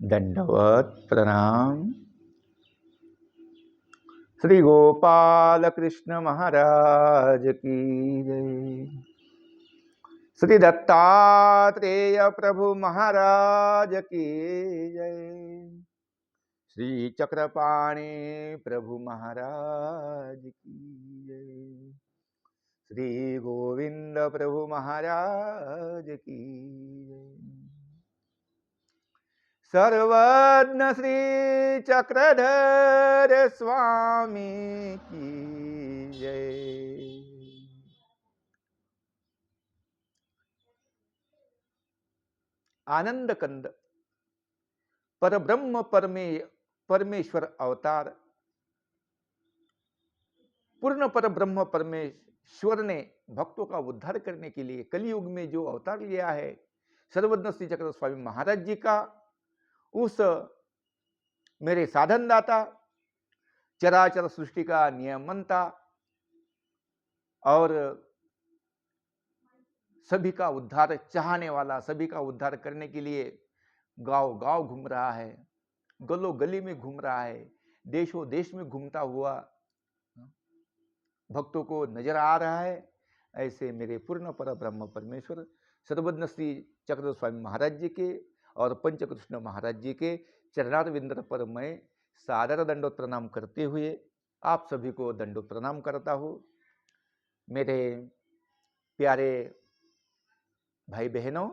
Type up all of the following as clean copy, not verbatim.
दंडवत प्रणाम। श्री गोपाल कृष्ण महाराज की जय। श्री दत्तात्रेय प्रभु महाराज की जय। श्री चक्रपाणि प्रभु महाराज की जय। श्री गोविंद प्रभु महाराज की जय। सर्वज्ञ श्री चक्रधर स्वामी की जय। आनंद कंद परब्रह्म परमेश्वर अवतार पूर्ण परब्रह्म परमेश्वर ने भक्तों का उद्धार करने के लिए कलयुग में जो अवतार लिया है, सर्वज्ञ श्री चक्रधर स्वामी महाराज जी का, उस मेरे साधन दाता, चराचर सृष्टि का नियमनता और सभी का उद्धार चाहने वाला, सभी का उद्धार करने के लिए गांव गांव घूम रहा है, गलो गली में घूम रहा है, देशों देश में घूमता हुआ भक्तों को नजर आ रहा है। ऐसे मेरे पूर्ण पर ब्रह्म परमेश्वर सर्वज्ञ श्री चक्रधर स्वामी महाराज जी के और पंचकृष्ण महाराज जी के चरणारविंद पर मैं सादर दंडोत प्रणाम करते हुए आप सभी को दंडोत प्रणाम करता हूँ। मेरे प्यारे भाई बहनों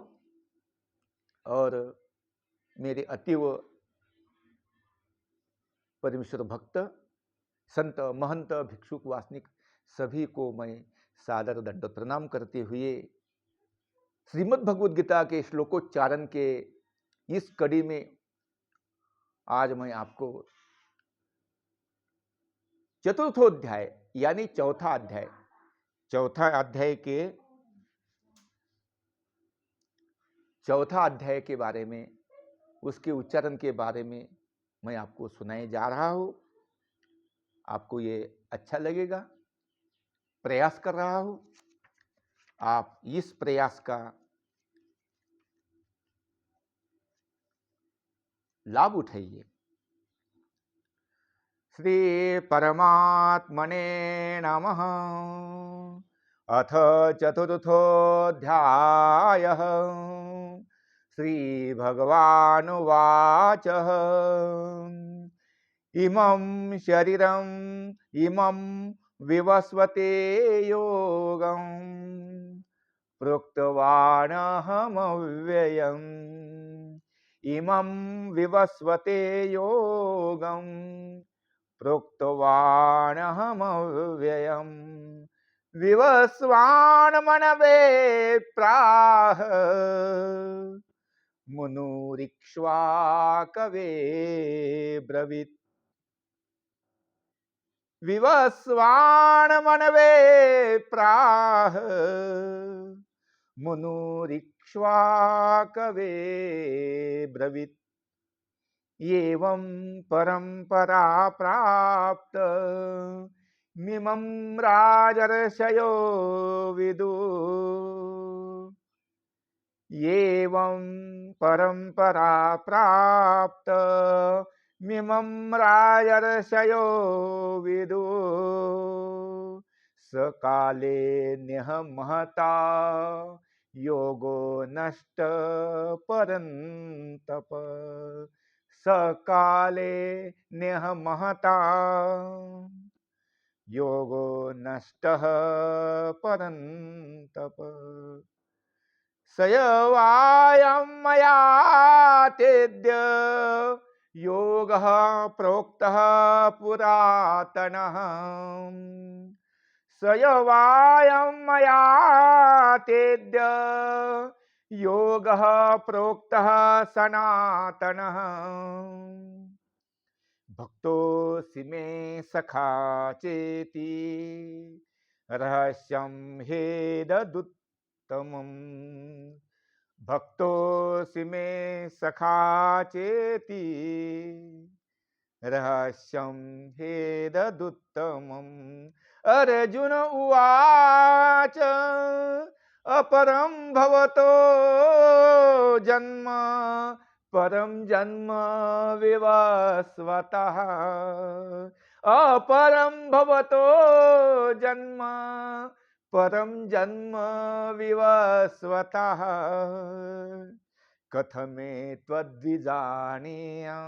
और मेरे अतीव परमेश्वर भक्त संत महंत भिक्षुक वासनिक सभी को मैं सादर दंडोत प्रणाम करते हुए श्रीमद् भगवद गीता के श्लोकोच्चारण के इस कड़ी में आज मैं आपको चतुर्थोध्याय यानी चौथा अध्याय के बारे में, उसके उच्चारण के बारे में मैं आपको सुनाए जा रहा हूं। आपको ये अच्छा लगेगा, प्रयास कर रहा हूं, आप इस प्रयास का लाभ उठाइए। श्री परमात्मने नमः। अथ चतुर्थोऽध्यायः। श्री भगवानुवाच इमं शरीरम् इमं विवस्वते योगं प्रोक्तवानहमव्ययम् इमं विवस्वते योगं प्रोक्तवानहमव्ययम् विवस्वान् मनवे प्राह मुनुरिक्ष्वाकवे ब्रवीत् विवस्वान् मनवे प्राह मुनुरिक्ष्वाकवे ब्रवीत् एवं परंपरा प्राप्त मिमं राजर्षयो विदु एवं परंपरा प्राप्त मिमं राजर्षयो विदु सकाले न्यः महता योगो नष्ट परन्तप सकाले न्यः महता योगो नष्टः परन्तप सयवायं मया तेद्य योगः प्रोक्तः पुरातनः सयवायं मया तेद्य योगः प्रोक्तः सनातनः भक्तोऽसि मे सखा चेति रहस्यं हेददुत्तमम् भक्तोऽसि मे सखा चेति रहस्यं हेददुत्तमम् अर्जुन उवाच अपरं भवतो जन्म परम जन्म विवस्वतः अपरम भवतो जन्म परम जन्म विवस्वतः कथमे त्वद्विजानीयम्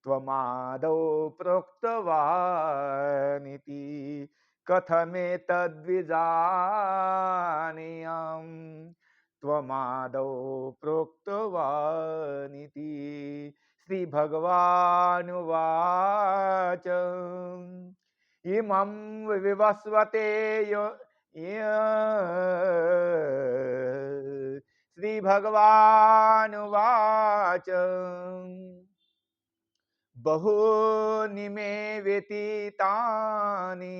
त्वमादौ प्रोक्तवानिति कथमेतद्विजानीयम् त्वमादौ प्रोक्तवानिति श्रीभगवानुवाच इमं विवस्वते श्रीभगवानुवाच बहूनि मे व्यतीतानि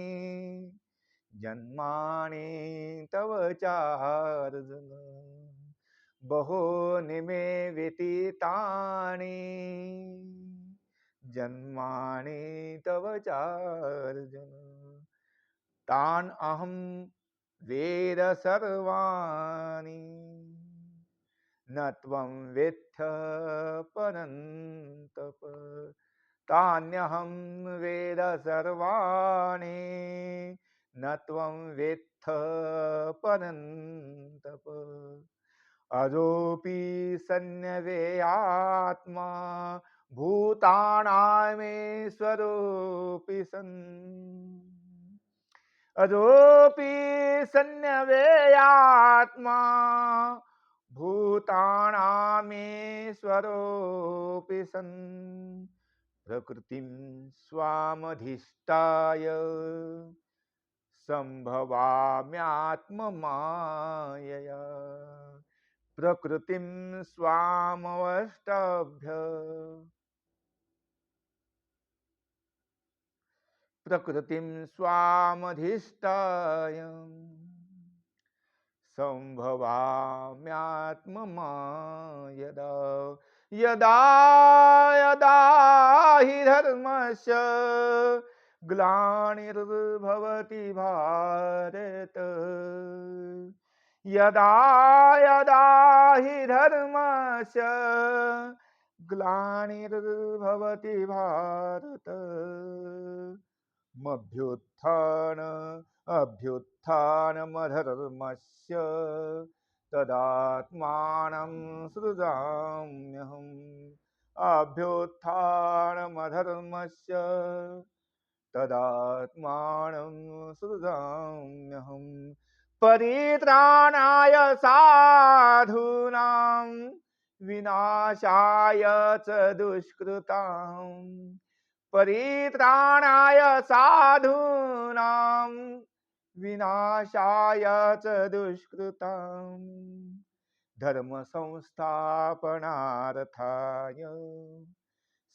जन्मानि तव चार्जुन बहूनि मे व्यतीतानि जन्मानि तव चार्जुन तान् अहं वेद सर्वाणि न त्वं वेत्थ परन्तप तान्यहं वेद सर्वाणि न त्वं वेत्थ परन्तप अजोऽपि सन्नवेयात्मा भूतानामेश्वरोऽपि सन् अजोऽपि सन्नवेयात्मा भूतानामेश्वरोऽपि सन् प्रकृतिं स्वामधिष्ठाय सम्भवाम्यात्ममायया प्रकृतिं स्वामवष्टभ्य प्रकृतिं स्वामधिष्ठाय सम्भवाम्यात्ममायदा यदा यदा हि धर्मस्य ग्लानिर्भवति भारत यदा यदा हि धर्मस्य ग्लानिर्भवति भारत मभ्युत्थान अभ्युत्थानमधर्मस्य तदात्मानं सृजाम्यहम् अभ्युत्थानमधर्मस्य तदात्मानं सृजाम्यहम् परित्राणाय साधूनां विनाशाय च दुष्कृताम् परित्राणाय साधूनां विनाशाय च दुष्कृताम् धर्म संस्थापनार्थाय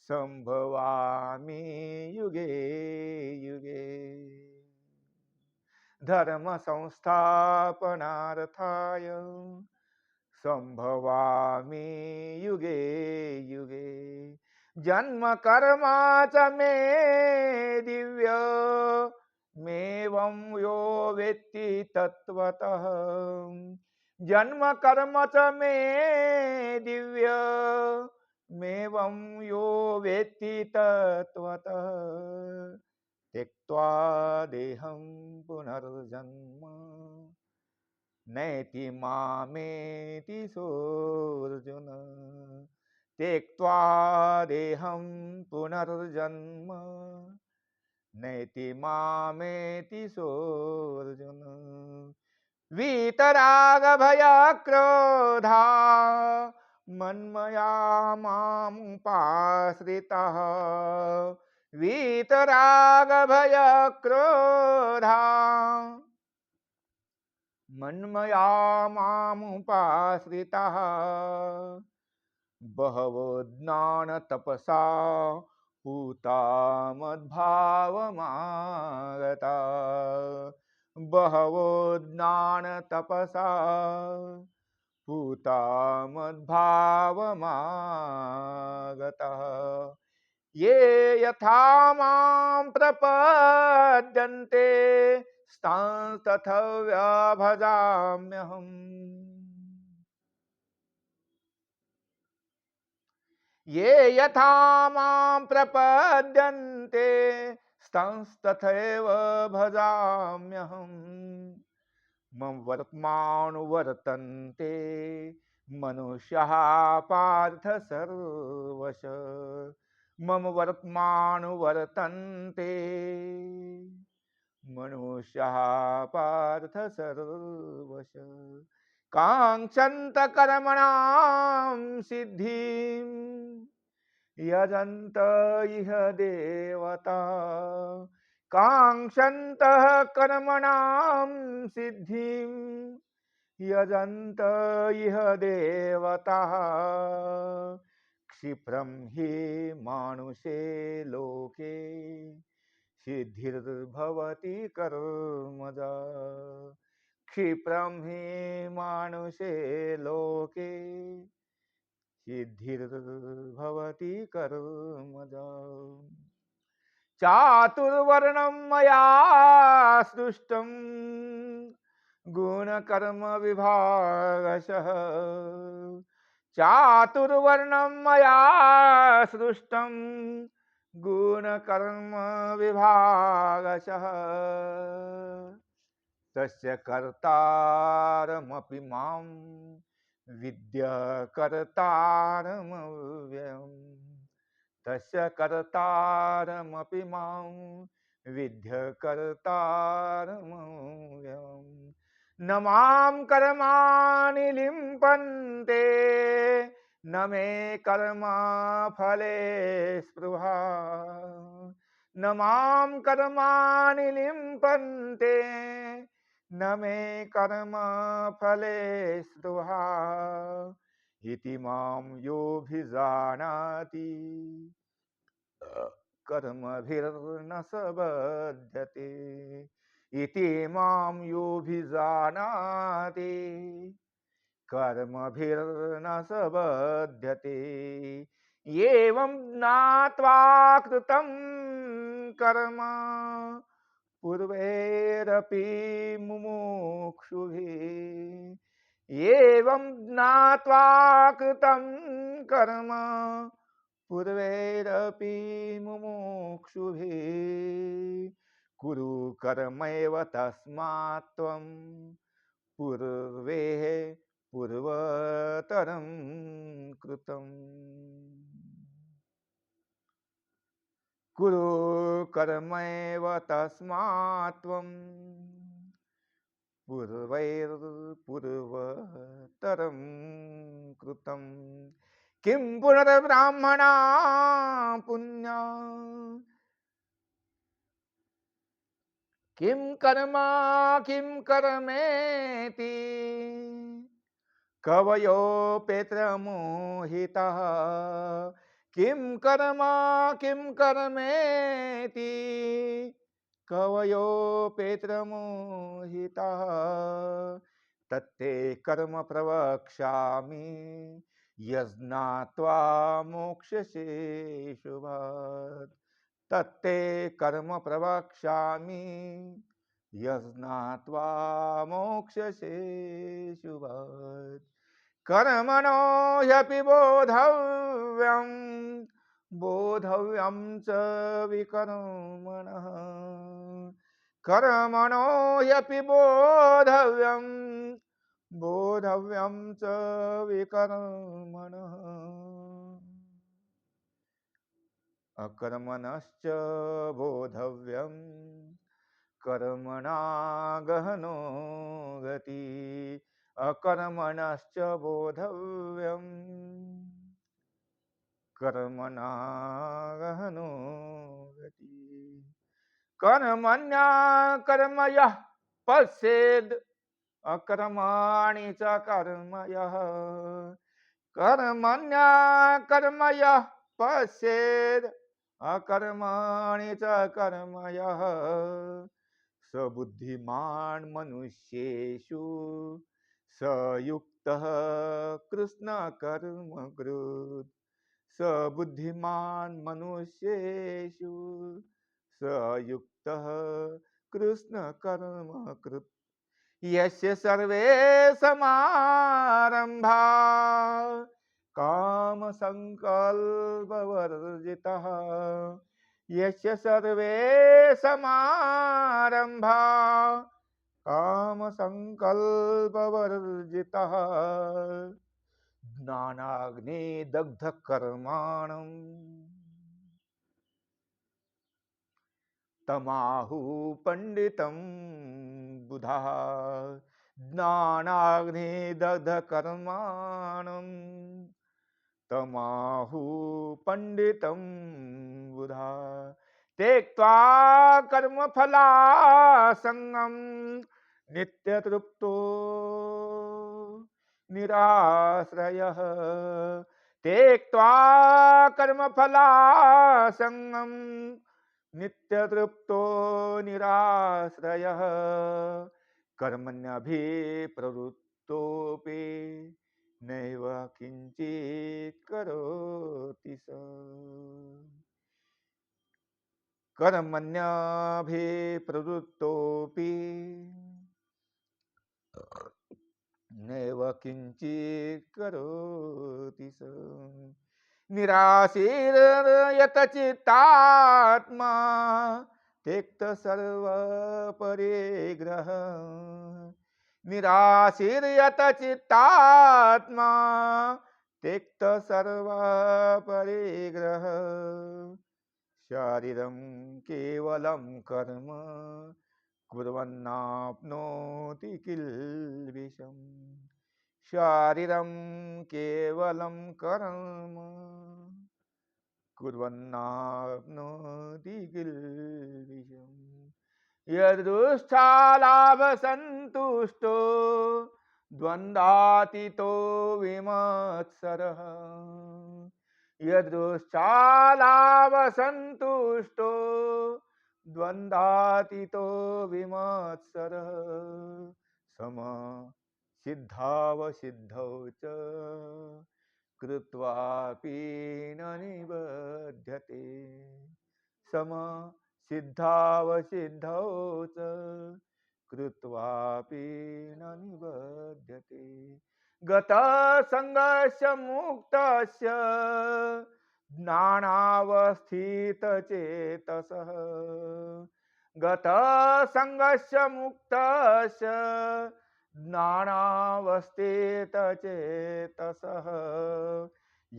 संभवामि युगे युगे धर्म संस्थापनार्थाय संभवामि युगे युगे जन्म कर्मा च मे दिव्य मेवं यो वेत्ति तत्त्वतः जन्म कर्म च मे दिव्य मेवं यो वेत्ति तत्त्वतः त्यक्त्वा देहं पुनर्जन्म नैति मामेति सोऽर्जुन त्यक्त्वा देहं पुनर्जन्म नैति मामेति सोऽर्जुन वीतरागभयक्रोधा मन्मया मामुपाश्रिताः वीतरागभयक्रोधा मन्मया मामुपाश्रिताः बहवो ज्ञानतपसा पूता मद्भावमागता बहवो ज्ञानतपसा पूता मद्भावमागता ये यथा मां प्रपद्यन्ते तथैव भजाम्यहम् ये यथा मां प्रपद्यन्ते स्तंस्तथैव भजाम्यहम्। मम वर्तमानुवर्तन्ते मनुष्याः पार्थ सर्वश। मम वर्तमानुवर्तन्ते मनुष्याः पार्थ सर्वश। काङ्क्षन्त कर्मणां सिद्धिं यजन्त इह देवता। काङ्क्षन्तः कर्मणां सिद्धिं यजन्त इह देवताः। क्षिप्रं हि मानुषे लोके सिद्धिर्भवति कर्मजा। क्षिप्रं हि मानुषे लोके सिद्धिर्भवति कर्मजा। चातुर्वर्णं मया सृष्टं गुणकर्म विभागशः। चातुर्वर्णं मया सृष्टं गुणकर्म विभागशः। तस्य कर्तारमपि मां विद्या कर्तारमव्ययम्। तस्य कर्तारमपि मां विद्य कर्तारमव्ययम्। न मां कर्माणि लिम्पन्ते न मे कर्मा फले स्पृहा। न मां कर्माणि लिम्पन्ते न मे कर्मा फले स्पृहा। इति मां योऽभिजानाति कर्मभिर्न स बध्यते। इति मां योऽभिजानाति कर्मभिर्न स बध्यते। एवं ज्ञात्वा कृतं कर्म पूर्वैरपि मुमुक्षुभिः। एवं ज्ञात्वा कृतं कर्म पूर्वैरपि मुमुक्षुभिः। कुरु कर्मैव तस्मात् त्वं पूर्वेः पूर्वतरं कृतम्। कुरु कर्मैव तस्मात् त्वं पूर्वैर्पूर्वतरं कृतं। किं पुनर्ब्राह्मणा पुण्या किं कर्म किं कर्मेति कवयोपेत्रमोहितः। किं कर्म किं कर्मेति कवयोपेत्रमोहितः। तत्ते कर्म प्रवक्ष्यामि यज्ञात्वा मोक्ष्यसे शुभात्। तत्ते कर्म प्रवक्ष्यामि यज्ञात्वा मोक्ष्यसे शुभात्। कर्मणो ह्यपि बोधव्यं बोधव्यं च विकर्मणः। कर्मणो ह्यपि बोधव्यं बोधव्यं च विकर्मणः। अकर्मणश्च बोधव्यं कर्मणा गहनो गति। अकर्मणश्च बोधव्यं कर्मणा गहनो गति। कर्मण्या कर्म यः पश्येद् अकर्माणि च कर्म यः। कर्मण्या कर्म यः पश्येद् अकर्माणि च कर्म यः। स बुद्धिमान् मनुष्येषु स युक्तः कृष्ण कर्म कृत्। स बुद्धिमान् मनुष्येषु स युक्तः कृष्ण कर्म कृत्। यस्य सर्वे समारंभा काम संकल्पवर्जितः यस्य सर्वे समारंभा काम संकल्पवर्जितः ज्ञानाग्नि दग्ध कर्माणम् तमाहु पंडितम बुधा ज्ञानाग्नि दग्ध कर्माणम् तमाहु पंडितम बुधा त्यक्त्वा कर्मफलासंगम नित्यतृप्तो निराश्रयः त्यक्त्वा कर्मफलासंगम नित्यतृप्तो निराश्रयः कर्मण्यभिप्रवृत्तोऽपि नैव किंचित् करोति स कर्मण्यभिप्रवृत्तोऽपि नैव किंचित् करोति स निराशीर्यतचित्तात्मा त्यक्त सर्वपरिग्रह निराशीर्यतचित्तात्मा त्यक्त सर्वपरिग्रह शारीरं केवलं कर्म कुर्वन्नाप्नोति किल्बिषम् शारीरं केवलं कर्म कुर्वन्नाप्नोति किल्बिषम् यदृष्टालाभसन्तुष्टो द्वन्द्वातीतो विमत्सरः यदृष्टालाभसन्तुष्टो द्वन्द्वातीतो विमत्सरः सम सिद्धावसिद्धौ च कृत्वापि न निबध्यते सम सिद्धावसिद्धौ च कृत्वापि न निबध्यते गतसङ्गस्य मुक्तस्य ज्ञानावस्थितचेतसः गतसङ्गस्य मुक्तस्य ज्ञानावस्थितचेतसः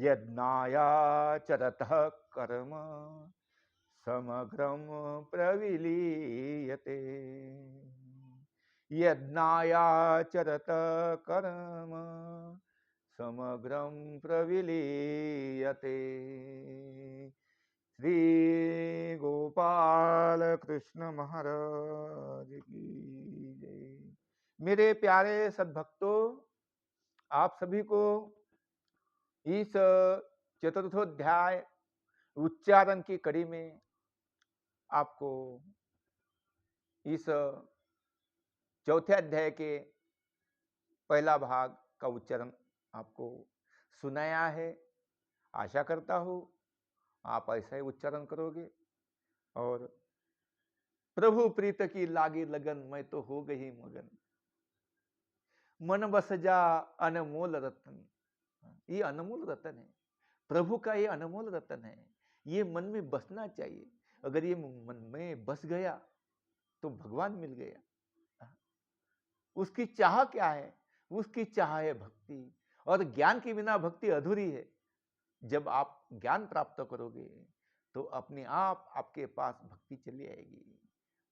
यज्ञायाचरतः कर्म समग्रं प्रविलीयते यज्ञायाचरत कर्म समग्रं प्रविलीयते श्री गोपाल कृष्ण महाराज की जय। मेरे प्यारे सद्भक्तों, आप सभी को इस चतुर्थोध्याय उच्चारण की कड़ी में आपको इस चौथे अध्याय के पहला भाग का उच्चारण आपको सुनाया है। आशा करता हूँ आप ऐसा ही उच्चारण करोगे और प्रभु प्रीत की लागी लगन मैं तो हो गई मगन मन बस जा अनमोल रतन। ये अनमोल रतन है, प्रभु का ये अनमोल रतन है, ये मन में बसना चाहिए। अगर ये मन में बस गया तो भगवान मिल गया। उसकी चाह क्या है? उसकी चाह है भक्ति, और ज्ञान के बिना भक्ति अधूरी है। जब आप ज्ञान प्राप्त करोगे तो अपने आप आपके पास भक्ति चली आएगी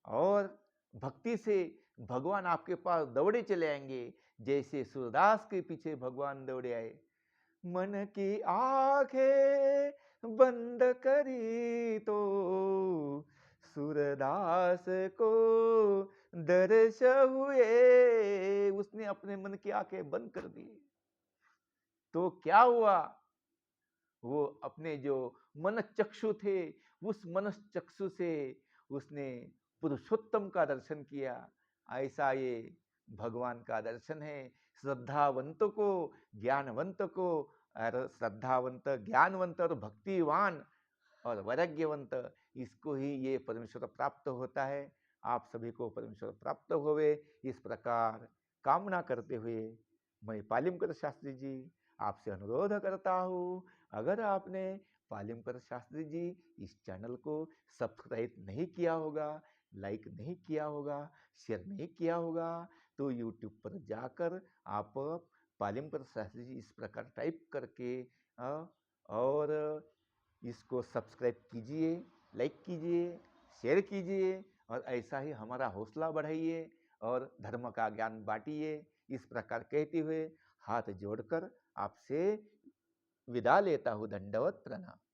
और भक्ति से भगवान आपके पास दौड़े चले आएंगे, जैसे सूरदास के पीछे भगवान दौड़े आए। मन की आंखें बंद करी तो सूरदास को दर्श हुए। उसने अपने मन की आंखें बंद कर दी तो क्या हुआ? वो अपने जो मन चक्षु थे, उस मन चक्षु से उसने पुरुषोत्तम का दर्शन किया। ऐसा ये भगवान का दर्शन है। श्रद्धावंत को, ज्ञानवंत को, श्रद्धावंत, ज्ञानवंत और भक्तिवान और वैराग्यवंत, इसको ही ये परमेश्वर प्राप्त होता है। आप सभी को परमेश्वर प्राप्त होवे, इस प्रकार कामना करते हुए मैं पालिमकर शास्त्री जी आपसे अनुरोध करता हूँ, अगर आपने पालिमकर शास्त्री जी इस चैनल को सब्सक्राइब नहीं किया होगा, लाइक नहीं किया होगा, शेयर नहीं किया होगा, तो यूट्यूब पर जाकर आप पालिमकर शास्त्री जी इस प्रकार टाइप करके और इसको सब्सक्राइब कीजिए, लाइक कीजिए, शेयर कीजिए और ऐसा ही हमारा हौसला बढ़ाइए और धर्म का ज्ञान बांटिए। इस प्रकार कहते हुए हाथ जोड़कर आपसे विदा लेता हूँ। दंडवत प्रणाम।